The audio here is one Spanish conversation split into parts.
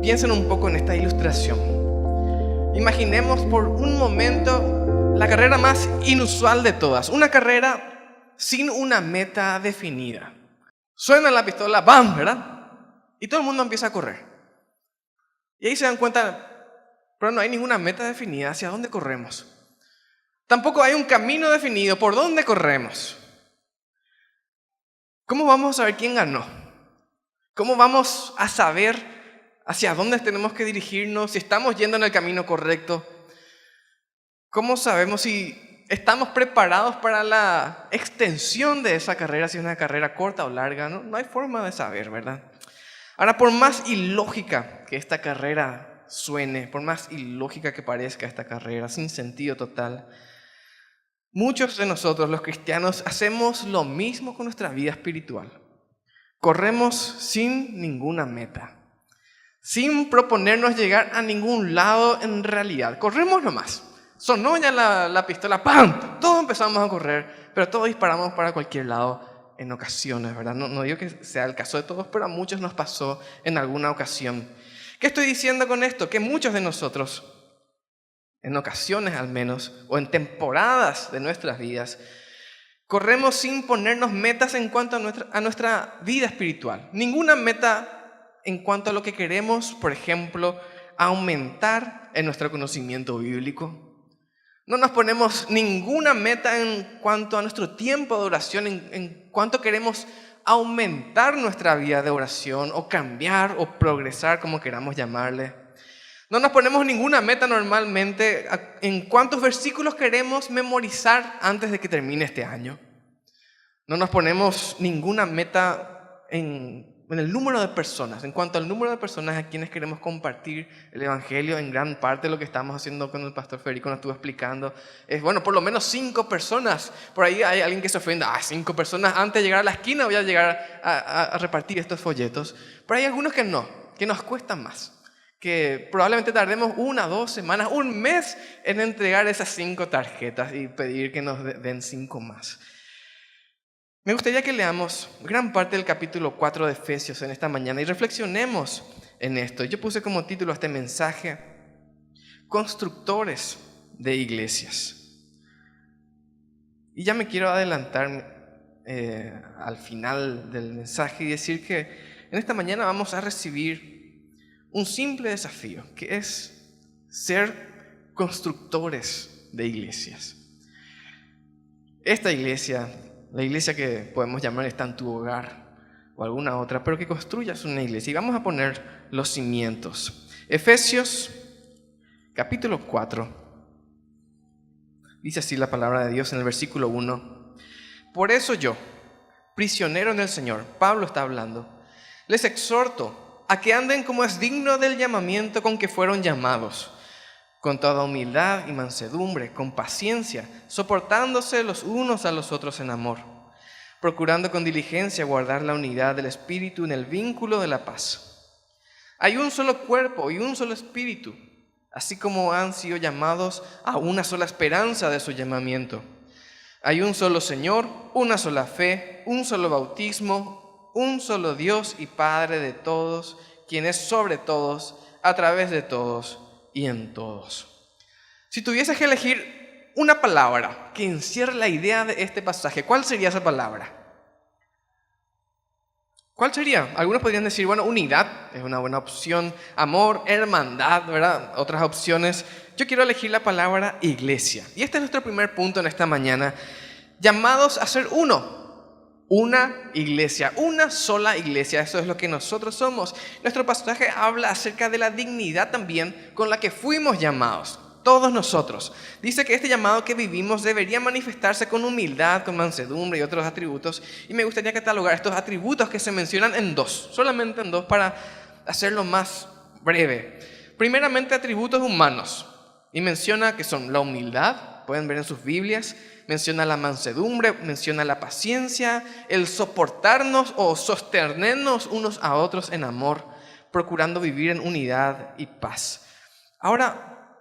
Piensen un poco en esta ilustración. Imaginemos por un momento la carrera más inusual de todas. Una carrera sin una meta definida. Suena la pistola, ¡bam!, ¿verdad? Y todo el mundo empieza a correr. Y ahí se dan cuenta, pero no hay ninguna meta definida hacia dónde corremos. Tampoco hay un camino definido por dónde corremos. ¿Cómo vamos a saber quién ganó? ¿Cómo vamos a saber hacia dónde tenemos que dirigirnos, si estamos yendo en el camino correcto? ¿Cómo sabemos si estamos preparados para la extensión de esa carrera, si es una carrera corta o larga? No hay forma de saber, ¿verdad? Ahora, por más ilógica que esta carrera suene, por más ilógica que parezca esta carrera, sin sentido total, muchos de nosotros, los cristianos, hacemos lo mismo con nuestra vida espiritual. Corremos sin ninguna meta, sin proponernos llegar a ningún lado en realidad. Corremos nomás. Sonó ya la pistola, ¡pam! Todos empezamos a correr, pero todos disparamos para cualquier lado en ocasiones, ¿verdad? No digo que sea el caso de todos, pero a muchos nos pasó en alguna ocasión. ¿Qué estoy diciendo con esto? Que muchos de nosotros, en ocasiones al menos, o en temporadas de nuestras vidas, corremos sin ponernos metas en cuanto a nuestra vida espiritual. Ninguna meta en cuanto a lo que queremos, por ejemplo, aumentar en nuestro conocimiento bíblico. No nos ponemos ninguna meta en cuanto a nuestro tiempo de oración, en cuanto queremos aumentar nuestra vida de oración o cambiar o progresar, como queramos llamarle. No nos ponemos ninguna meta normalmente en cuántos versículos queremos memorizar antes de que termine este año. No nos ponemos ninguna meta en el número de personas, en cuanto al número de personas a quienes queremos compartir el Evangelio. En gran parte de lo que estamos haciendo con el pastor Federico nos estuvo explicando es, bueno, por lo menos 5 personas. Por ahí hay alguien que se ofenda, 5 personas, antes de llegar a la esquina voy a llegar a repartir estos folletos. Pero hay algunos que no, que nos cuestan más, que probablemente tardemos 1, 2 semanas, un mes en entregar esas 5 tarjetas y pedir que nos den 5 más. Me gustaría que leamos gran parte del capítulo 4 de Efesios en esta mañana y reflexionemos en esto. Yo puse como título a este mensaje, Constructores de Iglesias. Y ya me quiero adelantar al final del mensaje y decir que en esta mañana vamos a recibir un simple desafío, que es ser constructores de iglesias. Esta iglesia, la iglesia que podemos llamar está en tu hogar o alguna otra, pero que construyas una iglesia. Y vamos a poner los cimientos. Efesios capítulo 4. Dice así la palabra de Dios en el versículo 1. Por eso yo, prisionero en el Señor, Pablo está hablando, les exhorto a que anden como es digno del llamamiento con que fueron llamados, con toda humildad y mansedumbre, con paciencia, soportándose los unos a los otros en amor, procurando con diligencia guardar la unidad del Espíritu en el vínculo de la paz. Hay un solo cuerpo y un solo Espíritu, así como han sido llamados a una sola esperanza de su llamamiento. Hay un solo Señor, una sola fe, un solo bautismo, un solo Dios y Padre de todos, quien es sobre todos, a través de todos y en todos. Si tuvieses que elegir una palabra que encierre la idea de este pasaje, ¿cuál sería esa palabra? ¿Cuál sería? Algunos podrían decir, bueno, unidad es una buena opción, amor, hermandad, ¿verdad? Otras opciones. Yo quiero elegir la palabra iglesia. Y este es nuestro primer punto en esta mañana. Llamados a ser uno. Una iglesia, una sola iglesia. Eso es lo que nosotros somos. Nuestro pasaje habla acerca de la dignidad también con la que fuimos llamados. Todos nosotros. Dice que este llamado que vivimos debería manifestarse con humildad, con mansedumbre y otros atributos. Y me gustaría catalogar estos atributos que se mencionan en 2, solamente en 2 para hacerlo más breve. Primeramente, atributos humanos. Y menciona que son la humildad, pueden ver en sus Biblias, menciona la mansedumbre, menciona la paciencia, el soportarnos o sostenernos unos a otros en amor, procurando vivir en unidad y paz. Ahora,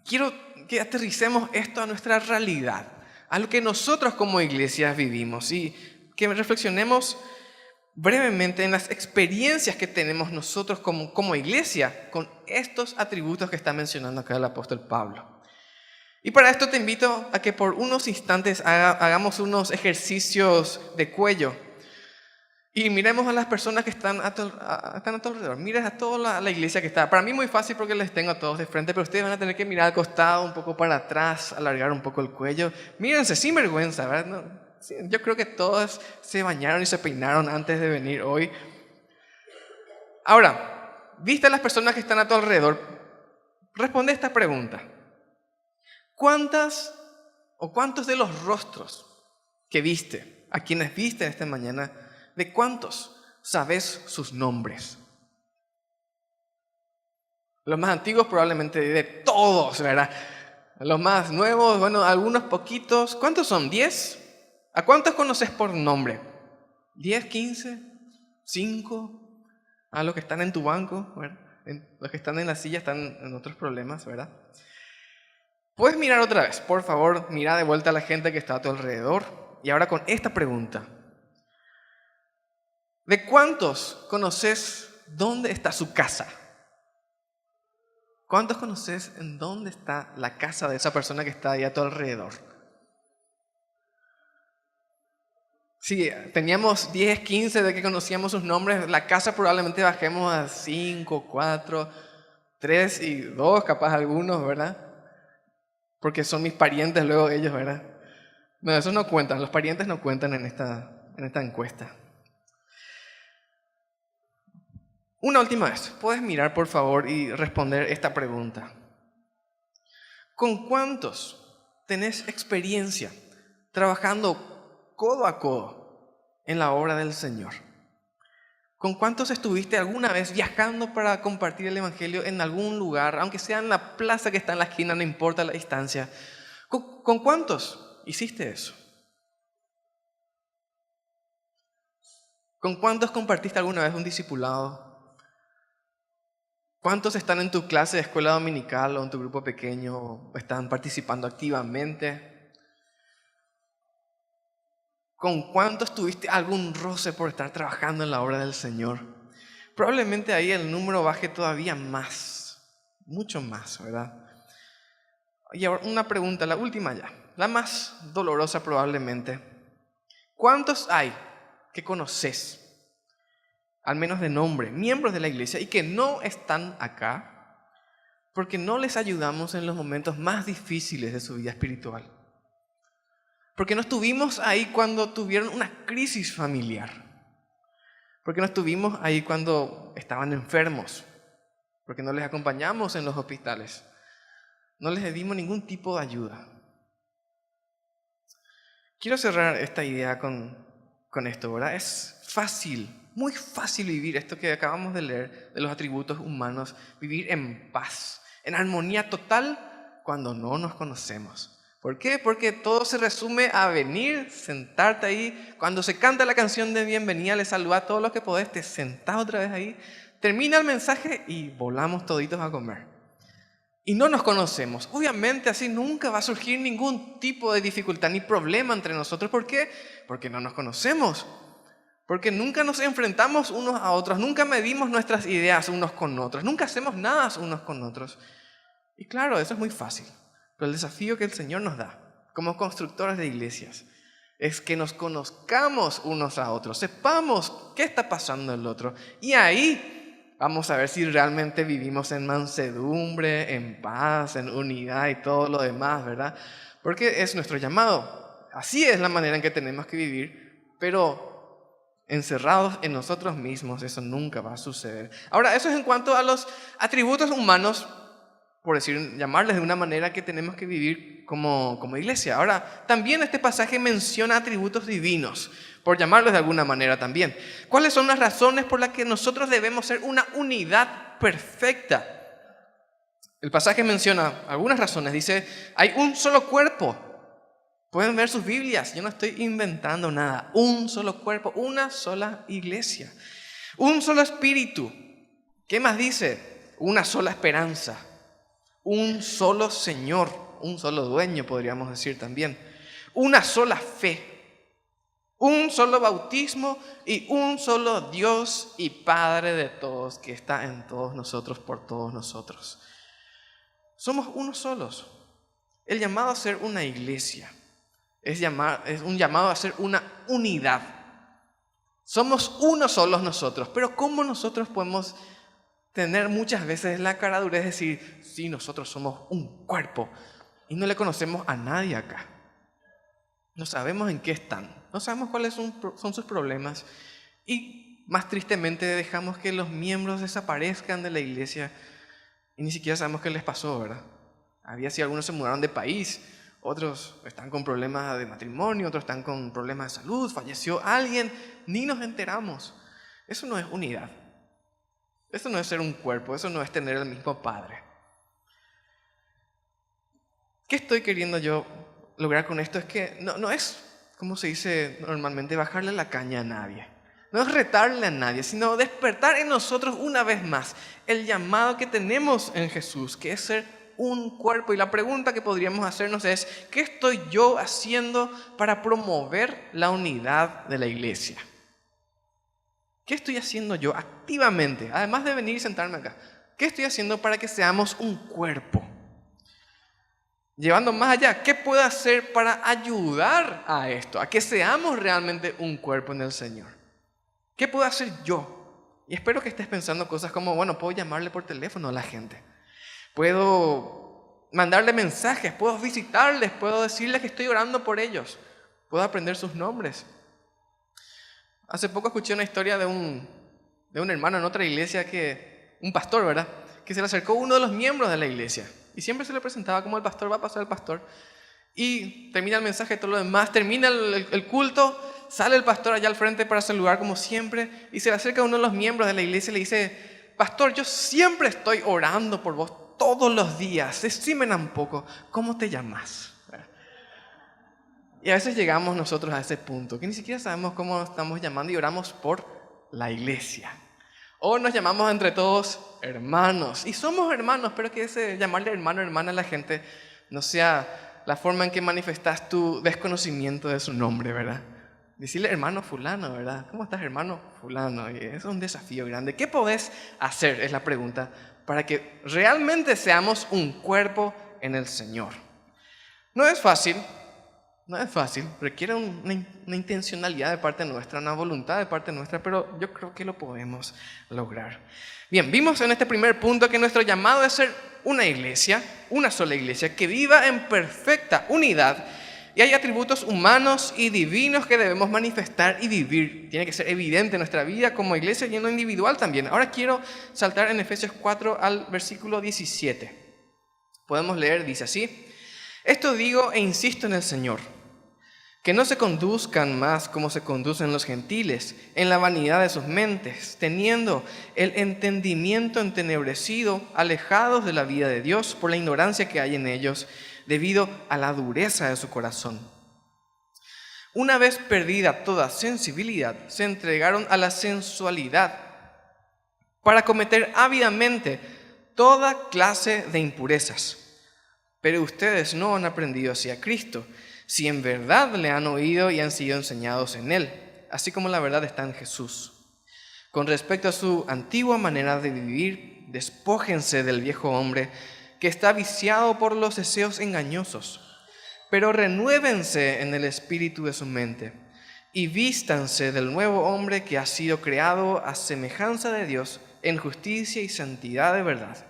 quiero que aterricemos esto a nuestra realidad, a lo que nosotros como iglesias vivimos y que reflexionemos brevemente en las experiencias que tenemos nosotros como iglesia con estos atributos que está mencionando acá el apóstol Pablo. Y para esto te invito a que por unos instantes hagamos unos ejercicios de cuello y miremos a las personas que están a tu alrededor. Mires a toda la iglesia que está. Para mí muy fácil porque les tengo a todos de frente, pero ustedes van a tener que mirar al costado, un poco para atrás, alargar un poco el cuello. Mírense sin vergüenza, ¿verdad? No, sí, yo creo que todos se bañaron y se peinaron antes de venir hoy. Ahora, viste a las personas que están a tu alrededor, responde esta pregunta. ¿Cuántos de los rostros que viste, a quienes viste esta mañana, de cuántos sabes sus nombres? Los más antiguos probablemente de todos, ¿verdad? Los más nuevos, bueno, algunos poquitos. ¿Cuántos son? ¿10? ¿A cuántos conoces por nombre? ¿10, 15, 5? A los que están en tu banco, ¿verdad? Los que están en la silla están en otros problemas, ¿verdad? Puedes mirar otra vez, por favor, mira de vuelta a la gente que está a tu alrededor. Y ahora con esta pregunta. ¿De cuántos conoces dónde está su casa? ¿Cuántos conoces en dónde está la casa de esa persona que está ahí a tu alrededor? Si teníamos 10, 15 de que conocíamos sus nombres, la casa probablemente bajemos a 5, 4, 3 y 2, capaz algunos, ¿verdad? Porque son mis parientes luego ellos, ¿verdad? No, esos no cuentan, los parientes no cuentan en esta encuesta. Una última vez, ¿puedes mirar por favor y responder esta pregunta? ¿Con cuántos tenés experiencia trabajando codo a codo en la obra del Señor? ¿Con cuántos estuviste alguna vez viajando para compartir el Evangelio en algún lugar, aunque sea en la plaza que está en la esquina, no importa la distancia? ¿Con cuántos hiciste eso? ¿Con cuántos compartiste alguna vez un discipulado? ¿Cuántos están en tu clase de escuela dominical o en tu grupo pequeño o están participando activamente? ¿Con cuántos tuviste algún roce por estar trabajando en la obra del Señor? Probablemente ahí el número baje todavía más, mucho más, ¿verdad? Y ahora una pregunta, la última ya, la más dolorosa probablemente. ¿Cuántos hay que conoces, al menos de nombre, miembros de la iglesia y que no están acá porque no les ayudamos en los momentos más difíciles de su vida espiritual? Porque no estuvimos ahí cuando tuvieron una crisis familiar. Porque no estuvimos ahí cuando estaban enfermos. Porque no les acompañamos en los hospitales. No les dimos ningún tipo de ayuda. Quiero cerrar esta idea con esto, ¿verdad? Es fácil, muy fácil vivir esto que acabamos de leer de los atributos humanos. Vivir en paz, en armonía total cuando no nos conocemos. ¿Por qué? Porque todo se resume a venir, sentarte ahí. Cuando se canta la canción de bienvenida, le saluda a todos los que podés, te sentás otra vez ahí, termina el mensaje y volamos toditos a comer. Y no nos conocemos. Obviamente así nunca va a surgir ningún tipo de dificultad ni problema entre nosotros. ¿Por qué? Porque no nos conocemos. Porque nunca nos enfrentamos unos a otros, nunca medimos nuestras ideas unos con otros, nunca hacemos nada unos con otros. Y claro, eso es muy fácil. Pero el desafío que el Señor nos da como constructores de iglesias es que nos conozcamos unos a otros, sepamos qué está pasando en el otro. Y ahí vamos a ver si realmente vivimos en mansedumbre, en paz, en unidad y todo lo demás, ¿verdad? Porque es nuestro llamado. Así es la manera en que tenemos que vivir, pero encerrados en nosotros mismos, eso nunca va a suceder. Ahora, eso es en cuanto a los atributos humanos, por decir, llamarles de una manera que tenemos que vivir como iglesia. Ahora, también este pasaje menciona atributos divinos, por llamarlos de alguna manera también. ¿Cuáles son las razones por las que nosotros debemos ser una unidad perfecta? El pasaje menciona algunas razones. Dice, hay un solo cuerpo. Pueden ver sus Biblias, yo no estoy inventando nada. Un solo cuerpo, una sola iglesia. Un solo espíritu. ¿Qué más dice? Una sola esperanza. Un solo Señor, un solo dueño podríamos decir también. Una sola fe. Un solo bautismo y un solo Dios y Padre de todos, que está en todos nosotros, por todos nosotros. Somos unos solos. El llamado a ser una iglesia es un llamado a ser una unidad. Somos unos solos nosotros, pero ¿cómo nosotros podemos tener muchas veces la caradurez de decir, sí, nosotros somos un cuerpo y no le conocemos a nadie acá? No sabemos en qué están, no sabemos cuáles son sus problemas y más tristemente dejamos que los miembros desaparezcan de la iglesia y ni siquiera sabemos qué les pasó, ¿verdad? Había si algunos se mudaron de país, otros están con problemas de matrimonio, otros están con problemas de salud, falleció alguien, ni nos enteramos. Eso no es unidad. Eso no es ser un cuerpo, eso no es tener el mismo Padre. ¿Qué estoy queriendo yo lograr con esto? Es que no es, como se dice normalmente, bajarle la caña a nadie. No es retarle a nadie, sino despertar en nosotros una vez más el llamado que tenemos en Jesús, que es ser un cuerpo. Y la pregunta que podríamos hacernos es, ¿qué estoy yo haciendo para promover la unidad de la iglesia? ¿Qué estoy haciendo yo activamente, además de venir y sentarme acá? ¿Qué estoy haciendo para que seamos un cuerpo? Llevando más allá, ¿qué puedo hacer para ayudar a esto? A que seamos realmente un cuerpo en el Señor. ¿Qué puedo hacer yo? Y espero que estés pensando cosas como, bueno, puedo llamarle por teléfono a la gente. Puedo mandarle mensajes, puedo visitarles, puedo decirles que estoy orando por ellos. Puedo aprender sus nombres. Hace poco escuché una historia de un hermano en otra iglesia, un pastor, ¿verdad? Que se le acercó uno de los miembros de la iglesia. Y siempre se le presentaba como el pastor, va a pasar el pastor. Y termina el mensaje, todo lo demás, termina el culto, sale el pastor allá al frente para saludar como siempre. Y se le acerca a uno de los miembros de la iglesia y le dice, pastor, yo siempre estoy orando por vos todos los días. Decime un poco, ¿cómo te llamas? Y a veces llegamos nosotros a ese punto, que ni siquiera sabemos cómo estamos llamando y oramos por la iglesia. O nos llamamos entre todos hermanos. Y somos hermanos, pero que ese llamarle hermano o hermana a la gente no sea la forma en que manifestas tu desconocimiento de su nombre, ¿verdad? Decirle hermano fulano, ¿verdad? ¿Cómo estás, hermano fulano? Y es un desafío grande. ¿Qué podés hacer? Es la pregunta, para que realmente seamos un cuerpo en el Señor. No es fácil, requiere una intencionalidad de parte nuestra, una voluntad de parte nuestra, pero yo creo que lo podemos lograr. Bien, vimos en este primer punto que nuestro llamado es ser una iglesia, una sola iglesia, que viva en perfecta unidad y hay atributos humanos y divinos que debemos manifestar y vivir. Tiene que ser evidente en nuestra vida como iglesia y en lo individual también. Ahora quiero saltar en Efesios 4 al versículo 17. Podemos leer, dice así: esto digo e insisto en el Señor, que no se conduzcan más como se conducen los gentiles, en la vanidad de sus mentes, teniendo el entendimiento entenebrecido, alejados de la vida de Dios por la ignorancia que hay en ellos, debido a la dureza de su corazón. Una vez perdida toda sensibilidad, se entregaron a la sensualidad para cometer ávidamente toda clase de impurezas. Pero ustedes no han aprendido así a Cristo, si en verdad le han oído y han sido enseñados en Él, así como la verdad está en Jesús. Con respecto a su antigua manera de vivir, despójense del viejo hombre que está viciado por los deseos engañosos, pero renuévense en el espíritu de su mente y vístanse del nuevo hombre que ha sido creado a semejanza de Dios en justicia y santidad de verdad.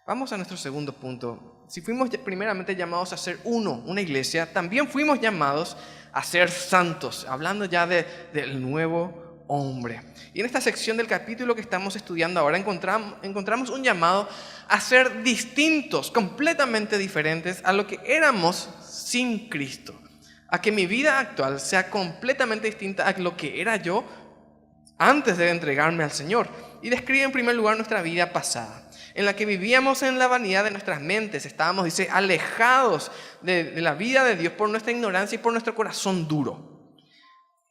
Vamos a nuestro segundo punto. Si fuimos primeramente llamados a ser una iglesia, también fuimos llamados a ser santos, hablando ya del nuevo hombre. Y en esta sección del capítulo que estamos estudiando ahora encontramos un llamado a ser distintos, completamente diferentes a lo que éramos sin Cristo. A que mi vida actual sea completamente distinta a lo que era yo antes de entregarme al Señor. Y describe en primer lugar nuestra vida pasada, en la que vivíamos en la vanidad de nuestras mentes, estábamos, dice, alejados de la vida de Dios por nuestra ignorancia y por nuestro corazón duro.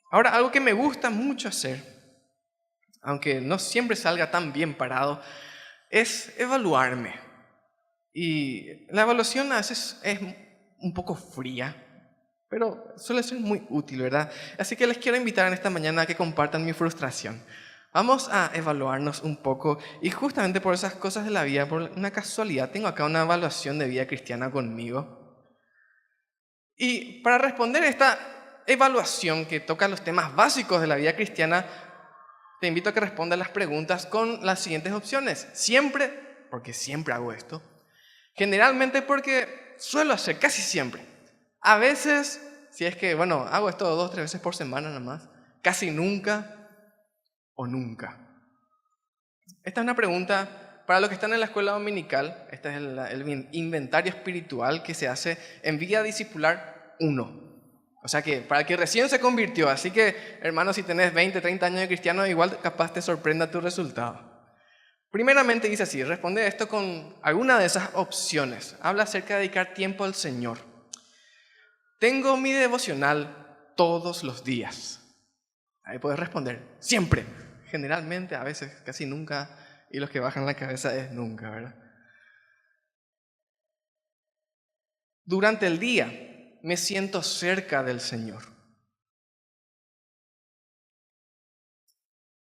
Ahora, algo que me gusta mucho hacer, aunque no siempre salga tan bien parado, es evaluarme. Y la evaluación a veces es un poco fría, pero suele ser muy útil, ¿verdad? Así que les quiero invitar en esta mañana a que compartan mi frustración. Vamos a evaluarnos un poco y justamente por esas cosas de la vida, por una casualidad, tengo acá una evaluación de vida cristiana conmigo. Y para responder a esta evaluación que toca los temas básicos de la vida cristiana, te invito a que respondas las preguntas con las siguientes opciones. Siempre, porque siempre hago esto. Generalmente porque suelo hacer, casi siempre. A veces, si es que, hago esto 2 o 3 veces por semana nada más. Casi nunca o nunca. Esta es una pregunta para los que están en la escuela dominical. Este es el inventario espiritual que se hace en Vida Discipular 1. O sea que para el que recién se convirtió. Así que, hermano, si tenés 20, 30 años de cristiano, igual capaz te sorprenda tu resultado. Primeramente dice así, responde esto con alguna de esas opciones. Habla acerca de dedicar tiempo al Señor. Tengo mi devocional todos los días. Ahí puedes responder, siempre. Generalmente, a veces, casi nunca. Y los que bajan la cabeza es nunca, ¿verdad? Durante el día me siento cerca del Señor.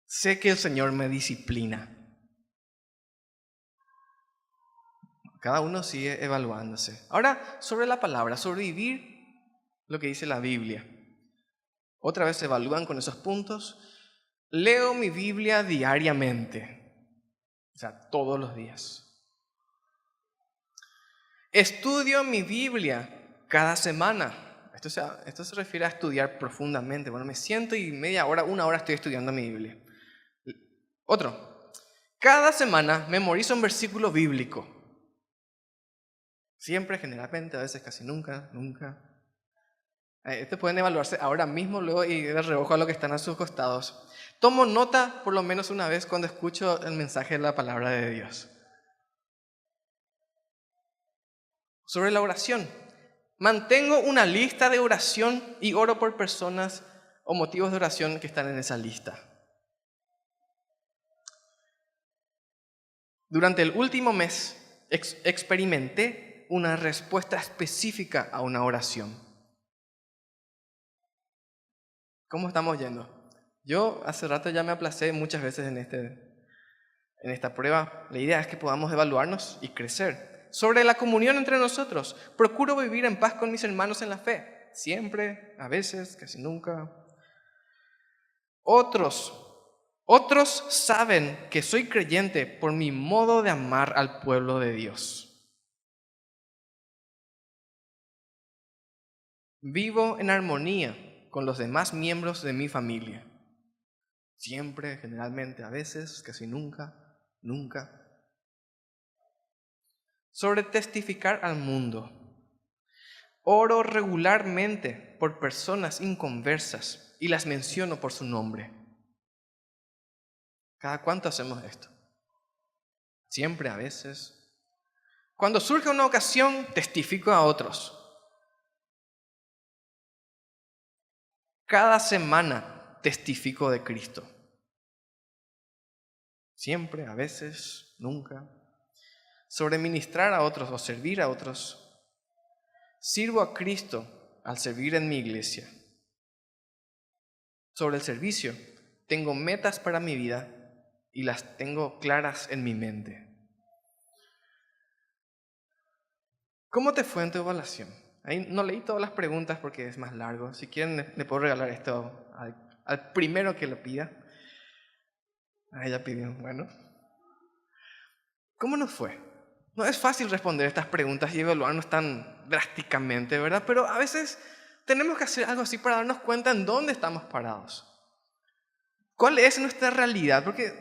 Sé que el Señor me disciplina. Cada uno sigue evaluándose. Ahora, sobre la palabra, sobrevivir, lo que dice la Biblia. Otra vez se evalúan con esos puntos. Leo mi Biblia diariamente, o sea, todos los días. Estudio mi Biblia cada semana. Esto se refiere a estudiar profundamente. Me siento y media hora, 1 hora estoy estudiando mi Biblia. Otro. Cada semana memorizo un versículo bíblico. Siempre, generalmente, a veces casi nunca. Pueden evaluarse ahora mismo, luego y de reojo a lo que están a sus costados. Tomo nota por lo menos una vez cuando escucho el mensaje de la palabra de Dios. Sobre la oración. Mantengo una lista de oración y oro por personas o motivos de oración que están en esa lista. Durante el último mes experimenté una respuesta específica a una oración. ¿Cómo estamos yendo? Yo hace rato ya me aplacé muchas veces en esta prueba. La idea es que podamos evaluarnos y crecer. Sobre la comunión entre nosotros, procuro vivir en paz con mis hermanos en la fe. Siempre, a veces, casi nunca. Otros saben que soy creyente por mi modo de amar al pueblo de Dios. Vivo en armonía con los demás miembros de mi familia. Siempre, generalmente, a veces, casi nunca. Sobre testificar al mundo. Oro regularmente por personas inconversas y las menciono por su nombre. ¿Cada cuánto hacemos esto? Siempre, a veces. Cuando surge una ocasión, testifico a otros. Cada semana testifico de Cristo. Siempre, a veces, nunca. Sobre ministrar a otros o servir a otros. Sirvo a Cristo al servir en mi iglesia. Sobre el servicio, tengo metas para mi vida y las tengo claras en mi mente. ¿Cómo te fue en tu evaluación? Ahí no leí todas las preguntas porque es más largo. Si quieren, le puedo regalar esto al primero que lo pida. Ya pidió. Bueno. ¿Cómo nos fue? No es fácil responder estas preguntas y evaluarnos tan drásticamente, ¿verdad? Pero a veces tenemos que hacer algo así para darnos cuenta en dónde estamos parados. ¿Cuál es nuestra realidad? Porque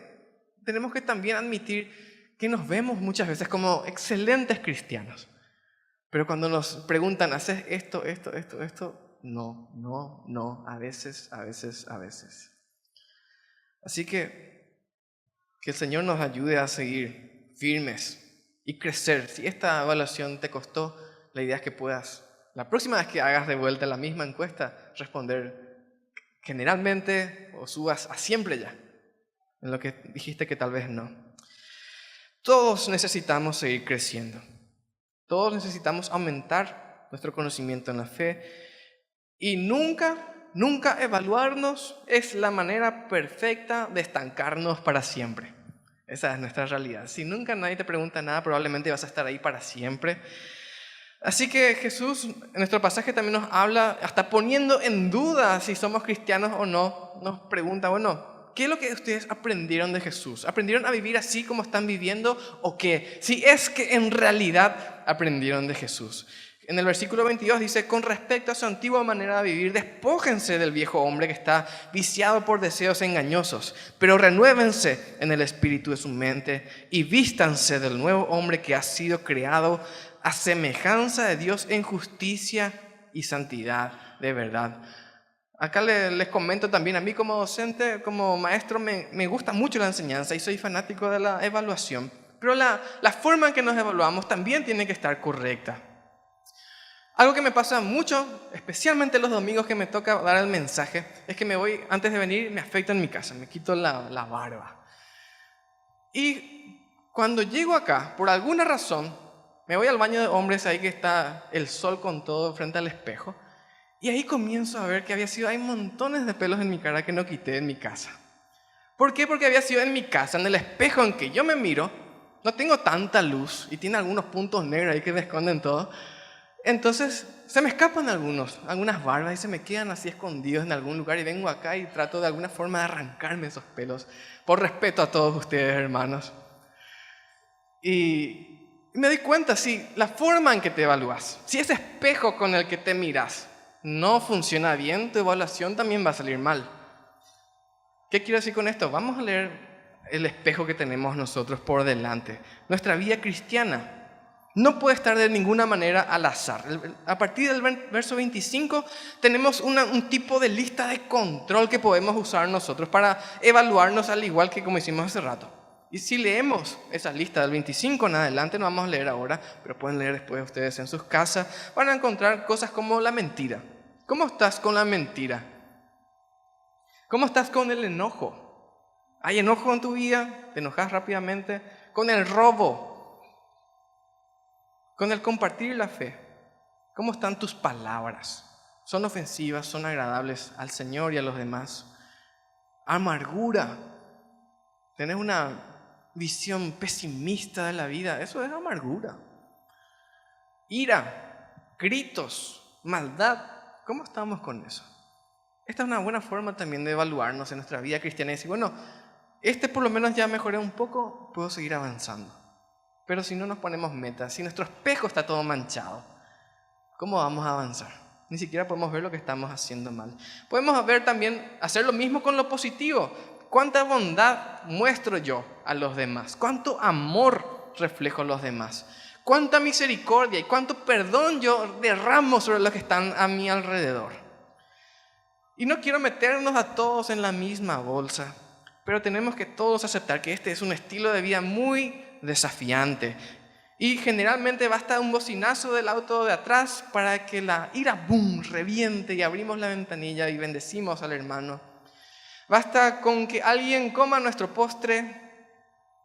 tenemos que también admitir que nos vemos muchas veces como excelentes cristianos. Pero cuando nos preguntan, ¿haces esto? No, a veces. Así que el Señor nos ayude a seguir firmes y crecer. Si esta evaluación te costó, la idea es que puedas, la próxima vez que hagas de vuelta la misma encuesta, responder generalmente o subas a siempre ya, en lo que dijiste que tal vez no. Todos necesitamos seguir creciendo. Todos necesitamos aumentar nuestro conocimiento en la fe Y nunca evaluarnos es la manera perfecta de estancarnos para siempre. Esa es nuestra realidad. Si nunca nadie te pregunta nada, probablemente vas a estar ahí para siempre. Así que Jesús, en nuestro pasaje también nos habla, hasta poniendo en duda si somos cristianos o no, nos pregunta, bueno, ¿qué es lo que ustedes aprendieron de Jesús? ¿Aprendieron a vivir así como están viviendo o qué? Si es que en realidad aprendieron de Jesús. En el versículo 22 dice, con respecto a su antigua manera de vivir, despójense del viejo hombre que está viciado por deseos engañosos, pero renuévense en el espíritu de su mente y vístanse del nuevo hombre que ha sido creado a semejanza de Dios en justicia y santidad de verdad. Acá les comento también, a mí como docente, como maestro, me gusta mucho la enseñanza y soy fanático de la evaluación, pero la forma en que nos evaluamos también tiene que estar correcta. Algo que me pasa mucho, especialmente los domingos que me toca dar el mensaje, es que me voy, antes de venir, me afeito en mi casa, me quito la barba. Y cuando llego acá, por alguna razón, me voy al baño de hombres, ahí que está el sol con todo frente al espejo, y ahí comienzo a ver que hay montones de pelos en mi cara que no quité en mi casa. ¿Por qué? Porque había sido en mi casa, en el espejo en que yo me miro, no tengo tanta luz y tiene algunos puntos negros ahí que me esconden todo. Entonces se me escapan algunas barbas y se me quedan así escondidos en algún lugar y vengo acá y trato de alguna forma de arrancarme esos pelos, por respeto a todos ustedes, hermanos. Y me doy cuenta, si la forma en que te evalúas, si ese espejo con el que te miras no funciona bien, tu evaluación también va a salir mal. ¿Qué quiero decir con esto? Vamos a leer el espejo que tenemos nosotros por delante. Nuestra vida cristiana no puede estar de ninguna manera al azar. A partir del verso 25 tenemos un tipo de lista de control que podemos usar nosotros para evaluarnos al igual que como hicimos hace rato. Y si leemos esa lista del 25 en adelante, no vamos a leer ahora, pero pueden leer después ustedes en sus casas, van a encontrar cosas como la mentira. ¿Cómo estás con la mentira? ¿Cómo estás con el enojo? ¿Hay enojo en tu vida? ¿Te enojas rápidamente? ¿Con el robo? Con el compartir la fe, ¿cómo están tus palabras? ¿Son ofensivas? ¿Son agradables al Señor y a los demás? Amargura. ¿Tenés una visión pesimista de la vida? Eso es amargura. Ira, gritos, maldad. ¿Cómo estamos con eso? Esta es una buena forma también de evaluarnos en nuestra vida cristiana y decir, bueno, por lo menos ya mejoré un poco, puedo seguir avanzando. Pero si no nos ponemos metas, si nuestro espejo está todo manchado, ¿cómo vamos a avanzar? Ni siquiera podemos ver lo que estamos haciendo mal. Podemos hacer lo mismo con lo positivo. ¿Cuánta bondad muestro yo a los demás? ¿Cuánto amor reflejo a los demás? ¿Cuánta misericordia y cuánto perdón yo derramo sobre los que están a mi alrededor? Y no quiero meternos a todos en la misma bolsa, pero tenemos que todos aceptar que este es un estilo de vida muy desafiante. Y generalmente basta un bocinazo del auto de atrás para que la ira boom reviente y abrimos la ventanilla y bendecimos al hermano. Basta con que alguien coma nuestro postre,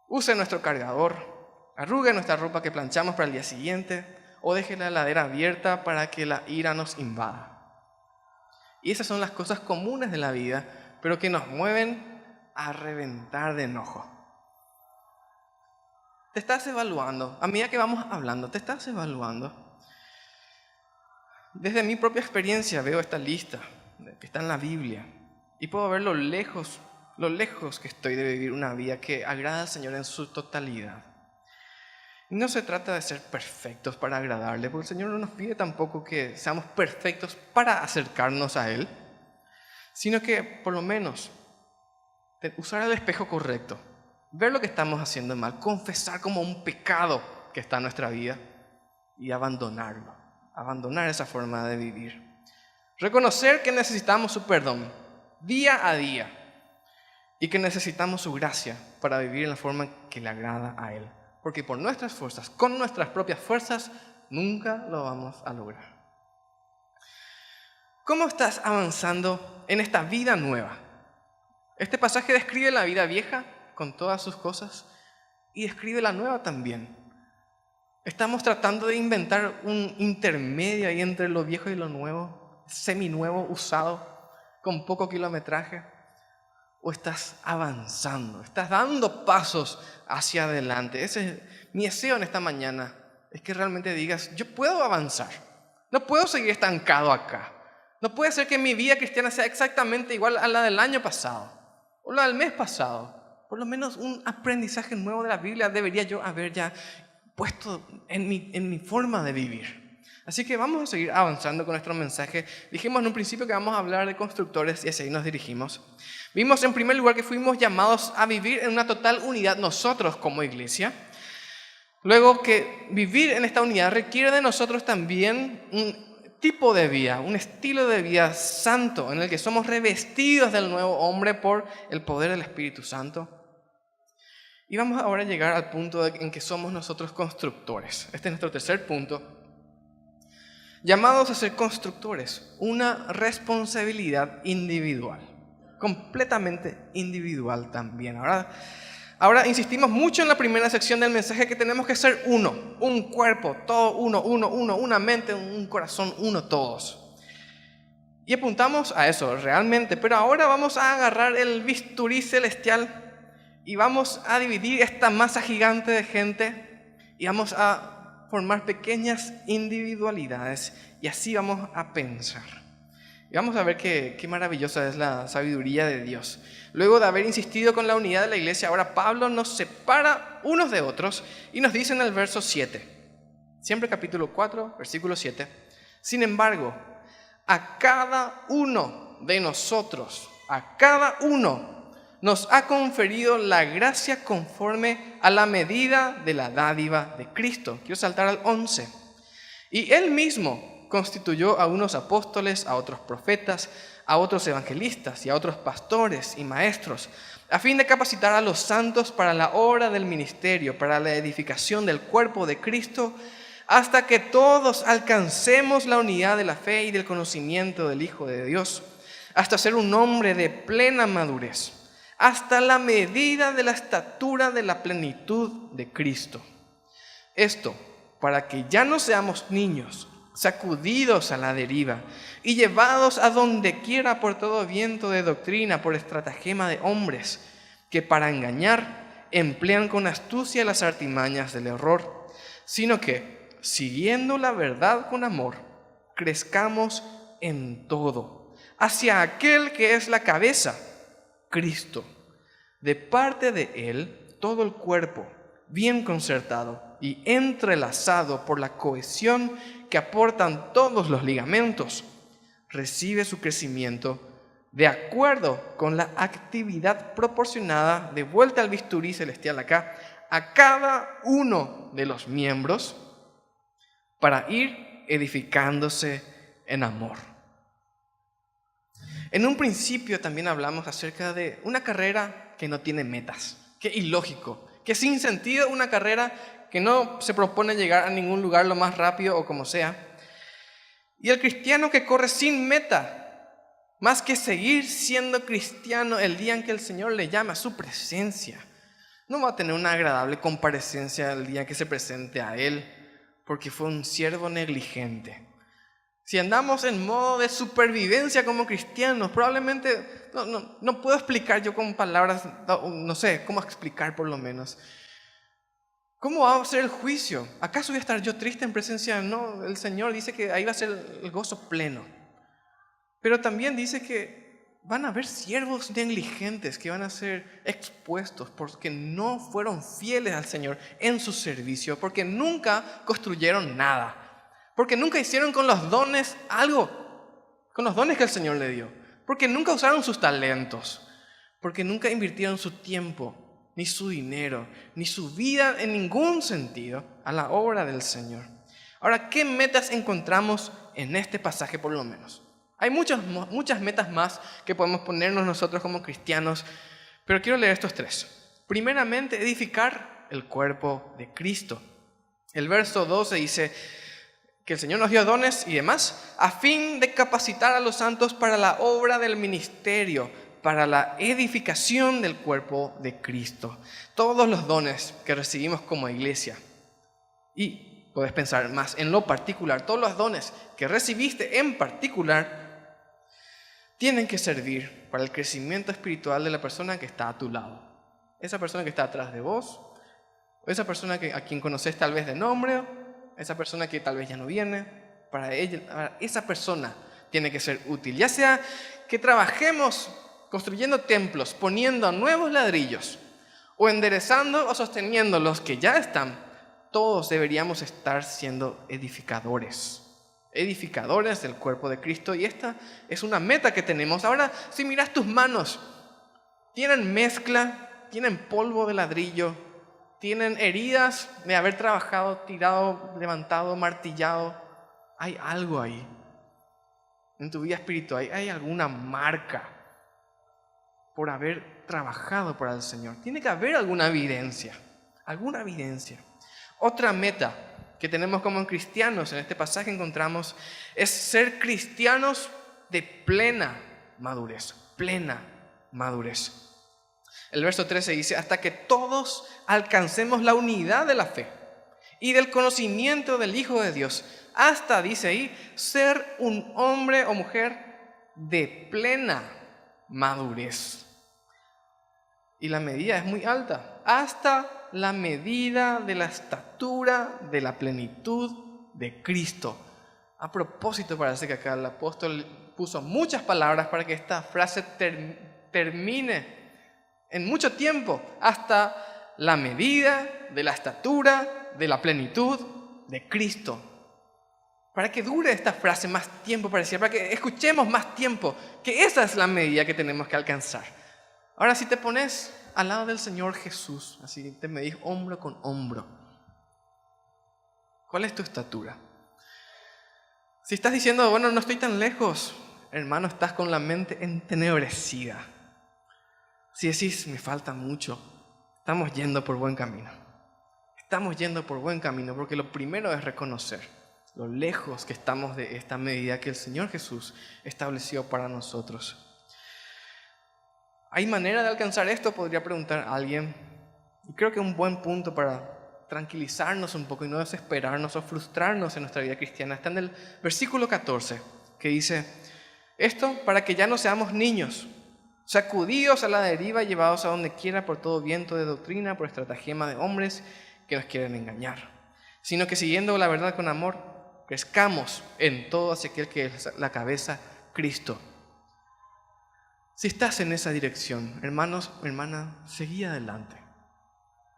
use nuestro cargador, arrugue nuestra ropa que planchamos para el día siguiente o deje la heladera abierta para que la ira nos invada. Y esas son las cosas comunes de la vida, pero que nos mueven a reventar de enojo. Te estás evaluando, a medida que vamos hablando, te estás evaluando. Desde mi propia experiencia veo esta lista que está en la Biblia y puedo ver lo lejos que estoy de vivir una vida que agrada al Señor en su totalidad. Y no se trata de ser perfectos para agradarle, porque el Señor no nos pide tampoco que seamos perfectos para acercarnos a Él, sino que por lo menos usar el espejo correcto. Ver lo que estamos haciendo mal, confesar como un pecado que está en nuestra vida y abandonarlo, abandonar esa forma de vivir. Reconocer que necesitamos su perdón día a día y que necesitamos su gracia para vivir en la forma que le agrada a Él. Porque por nuestras fuerzas, con nuestras propias fuerzas, nunca lo vamos a lograr. ¿Cómo estás avanzando en esta vida nueva? Este pasaje describe la vida vieja con todas sus cosas y describe la nueva también. Estamos tratando de inventar un intermedio ahí entre lo viejo y lo nuevo. seminuevo, usado, con poco kilometraje? ¿O estás avanzando? ¿Estás dando pasos hacia adelante? Ese es mi deseo en esta mañana, es que realmente digas, yo puedo avanzar. No puedo seguir estancado acá. No puede ser que mi vida cristiana sea exactamente igual a la del año pasado o la del mes pasado. Por lo menos un aprendizaje nuevo de la Biblia debería yo haber ya puesto en mi forma de vivir. Así que vamos a seguir avanzando con nuestro mensaje. Dijimos en un principio que vamos a hablar de constructores y así nos dirigimos. Vimos en primer lugar que fuimos llamados a vivir en una total unidad nosotros como iglesia. Luego que vivir en esta unidad requiere de nosotros también un tipo de vida, un estilo de vida santo en el que somos revestidos del nuevo hombre por el poder del Espíritu Santo. Y vamos ahora a llegar al punto en que somos nosotros constructores. Este es nuestro tercer punto. Llamados a ser constructores, una responsabilidad individual, completamente individual también. Ahora insistimos mucho en la primera sección del mensaje que tenemos que ser uno, un cuerpo, todo uno, una mente, un corazón, uno todos. Y apuntamos a eso realmente, pero ahora vamos a agarrar el bisturí celestial y vamos a dividir esta masa gigante de gente y vamos a formar pequeñas individualidades y así vamos a pensar. Y vamos a ver qué maravillosa es la sabiduría de Dios. Luego de haber insistido con la unidad de la iglesia, ahora Pablo nos separa unos de otros y nos dice en el verso 7, siempre capítulo 4, versículo 7, sin embargo, a cada uno de nosotros, a cada uno, nos ha conferido la gracia conforme a la medida de la dádiva de Cristo. Quiero saltar al 11. Y Él mismo constituyó a unos apóstoles, a otros profetas, a otros evangelistas y a otros pastores y maestros, a fin de capacitar a los santos para la obra del ministerio, para la edificación del cuerpo de Cristo, hasta que todos alcancemos la unidad de la fe y del conocimiento del Hijo de Dios, hasta ser un hombre de plena madurez, hasta la medida de la estatura de la plenitud de Cristo. Esto, para que ya no seamos niños, sacudidos a la deriva y llevados a donde quiera por todo viento de doctrina, por estratagema de hombres, que para engañar emplean con astucia las artimañas del error, sino que, siguiendo la verdad con amor, crezcamos en todo, hacia aquel que es la cabeza, Cristo. De parte de Él, todo el cuerpo, bien concertado y entrelazado por la cohesión que aportan todos los ligamentos, recibe su crecimiento de acuerdo con la actividad proporcionada, de vuelta al bisturí celestial acá, a cada uno de los miembros para ir edificándose en amor. En un principio también hablamos acerca de una carrera que no tiene metas, que ilógico, que sin sentido, una carrera que no se propone llegar a ningún lugar lo más rápido o como sea. Y el cristiano que corre sin meta, más que seguir siendo cristiano el día en que el Señor le llama a su presencia, no va a tener una agradable comparecencia el día que se presente a Él, porque fue un siervo negligente. Si andamos en modo de supervivencia como cristianos, probablemente, no puedo explicar yo con palabras, no sé cómo explicar por lo menos. ¿Cómo va a ser el juicio? ¿Acaso voy a estar yo triste en presencia? No, el Señor dice que ahí va a ser el gozo pleno. Pero también dice que van a haber siervos negligentes que van a ser expuestos porque no fueron fieles al Señor en su servicio, porque nunca construyeron nada. Porque nunca hicieron con los dones algo, con los dones que el Señor le dio. Porque nunca usaron sus talentos. Porque nunca invirtieron su tiempo, ni su dinero, ni su vida en ningún sentido a la obra del Señor. Ahora, ¿qué metas encontramos en este pasaje por lo menos? Hay muchas metas más que podemos ponernos nosotros como cristianos, pero quiero leer estos 3. Primeramente, edificar el cuerpo de Cristo. El verso 12 dice que el Señor nos dio dones y demás, a fin de capacitar a los santos para la obra del ministerio, para la edificación del cuerpo de Cristo. Todos los dones que recibimos como iglesia. Y puedes pensar más en lo particular. Todos los dones que recibiste en particular tienen que servir para el crecimiento espiritual de la persona que está a tu lado. Esa persona que está atrás de vos, o esa persona a quien conoces tal vez de nombre, esa persona que tal vez ya no viene, para esa persona tiene que ser útil. Ya sea que trabajemos construyendo templos, poniendo nuevos ladrillos, o enderezando o sosteniendo los que ya están, todos deberíamos estar siendo edificadores del cuerpo de Cristo, y esta es una meta que tenemos. Ahora, si miras tus manos, tienen mezcla, tienen polvo de ladrillo, tienen heridas de haber trabajado, tirado, levantado, martillado. Hay algo ahí. En tu vida espiritual hay alguna marca por haber trabajado para el Señor. Tiene que haber alguna evidencia. Otra meta que tenemos como cristianos, en este pasaje encontramos, es ser cristianos de plena madurez. El verso 13 dice, hasta que todos alcancemos la unidad de la fe y del conocimiento del Hijo de Dios, hasta, dice ahí, ser un hombre o mujer de plena madurez. Y la medida es muy alta, hasta la medida de la estatura de la plenitud de Cristo. A propósito, parece que acá el apóstol puso muchas palabras para que esta frase termine en mucho tiempo, hasta la medida de la estatura de la plenitud de Cristo. Para que dure esta frase más tiempo, para que escuchemos más tiempo, que esa es la medida que tenemos que alcanzar. Ahora, si te pones al lado del Señor Jesús, así te medís hombro con hombro, ¿cuál es tu estatura? Si estás diciendo, bueno, no estoy tan lejos, hermano, estás con la mente entenebrecida. Si decís, me falta mucho, estamos yendo por buen camino. Porque lo primero es reconocer lo lejos que estamos de esta medida que el Señor Jesús estableció para nosotros. ¿Hay manera de alcanzar esto? Podría preguntar a alguien. Y creo que un buen punto para tranquilizarnos un poco y no desesperarnos o frustrarnos en nuestra vida cristiana está en el versículo 14, que dice, esto para que ya no seamos niños, sacudidos a la deriva y llevados a donde quiera por todo viento de doctrina, por estratagema de hombres que nos quieren engañar, sino que siguiendo la verdad con amor, crezcamos en todo hacia aquel que es la cabeza, Cristo. Si estás en esa dirección, hermanos, hermana, seguí adelante.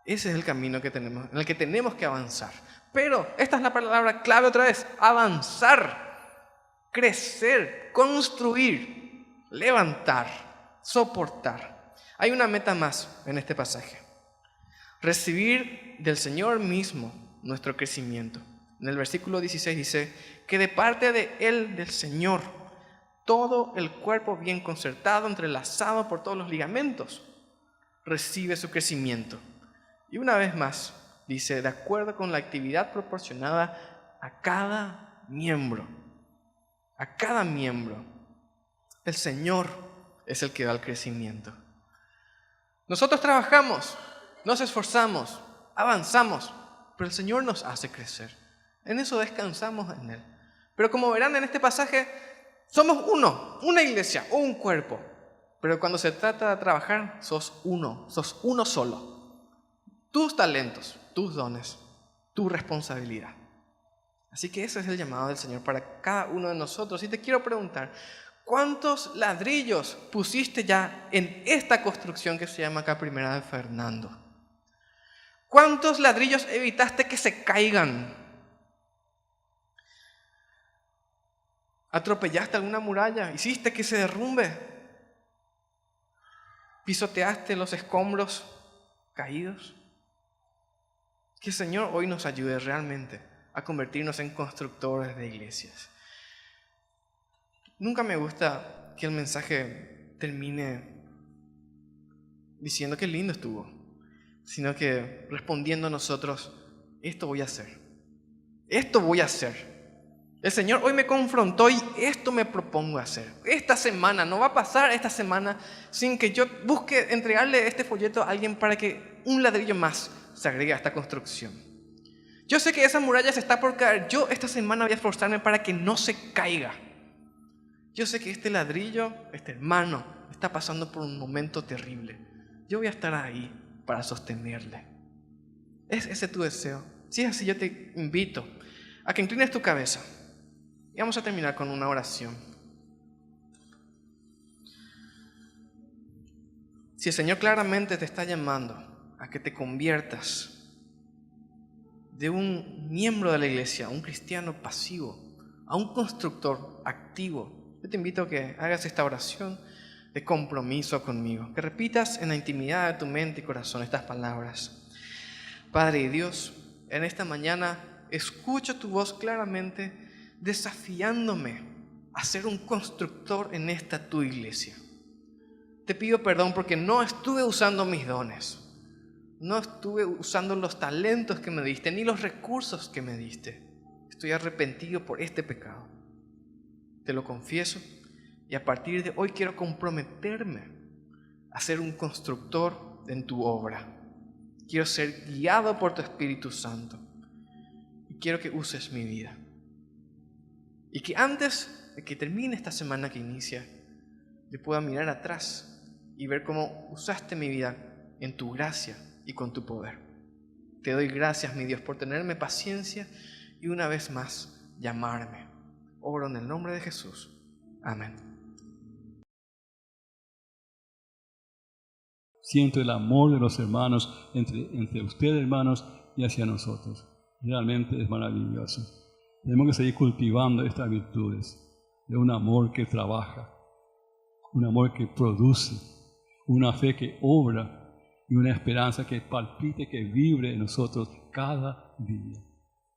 Ese es el camino que tenemos, en el que tenemos que avanzar. Pero esta es la palabra clave otra vez: avanzar, crecer, construir, levantar, soportar. Hay una meta más en este pasaje: recibir del Señor mismo nuestro crecimiento. En el versículo 16 dice que de parte de Él, del Señor, todo el cuerpo bien concertado, entrelazado por todos los ligamentos, recibe su crecimiento. Y una vez más, dice, de acuerdo con la actividad proporcionada a cada miembro. A cada miembro. El Señor es el que da el crecimiento. Nosotros trabajamos, nos esforzamos, avanzamos, pero el Señor nos hace crecer. En eso descansamos en Él. Pero como verán en este pasaje, somos una iglesia o un cuerpo. Pero cuando se trata de trabajar, sos uno solo. Tus talentos, tus dones, tu responsabilidad. Así que ese es el llamado del Señor para cada uno de nosotros. Y te quiero preguntar, ¿cuántos ladrillos pusiste ya en esta construcción que se llama acá Primera de Fernando? ¿Cuántos ladrillos evitaste que se caigan? ¿Atropellaste alguna muralla? ¿Hiciste que se derrumbe? ¿Pisoteaste los escombros caídos? Que el Señor hoy nos ayude realmente a convertirnos en constructores de iglesias. Nunca me gusta que el mensaje termine diciendo que lindo estuvo, sino que respondiendo a nosotros, esto voy a hacer. El Señor hoy me confrontó y esto me propongo hacer. Esta semana, no va a pasar esta semana sin que yo busque entregarle este folleto a alguien para que un ladrillo más se agregue a esta construcción. Yo sé que esa muralla se está por caer. Yo esta semana voy a esforzarme para que no se caiga. Yo sé que este ladrillo, este hermano, está pasando por un momento terrible. Yo voy a estar ahí para sostenerle. ¿Es ese tu deseo? Si es así, yo te invito a que inclines tu cabeza. Y vamos a terminar con una oración. Si el Señor claramente te está llamando a que te conviertas de un miembro de la iglesia, a un cristiano pasivo, a un constructor activo, yo te invito a que hagas esta oración de compromiso conmigo, que repitas en la intimidad de tu mente y corazón estas palabras. Padre y Dios, en esta mañana escucho tu voz claramente desafiándome a ser un constructor en esta tu iglesia. Te pido perdón porque no estuve usando mis dones, no estuve usando los talentos que me diste, ni los recursos que me diste. Estoy arrepentido por este pecado. Te lo confieso y a partir de hoy quiero comprometerme a ser un constructor en tu obra. Quiero ser guiado por tu Espíritu Santo y quiero que uses mi vida. Y que antes de que termine esta semana que inicia, yo pueda mirar atrás y ver cómo usaste mi vida en tu gracia y con tu poder. Te doy gracias, mi Dios, por tenerme paciencia y una vez más llamarme. Oro en el nombre de Jesús. Amén. Siento el amor de los hermanos entre ustedes, hermanos, y hacia nosotros. Realmente es maravilloso. Tenemos que seguir cultivando estas virtudes de un amor que trabaja, un amor que produce, una fe que obra y una esperanza que palpite, que vibre en nosotros cada día.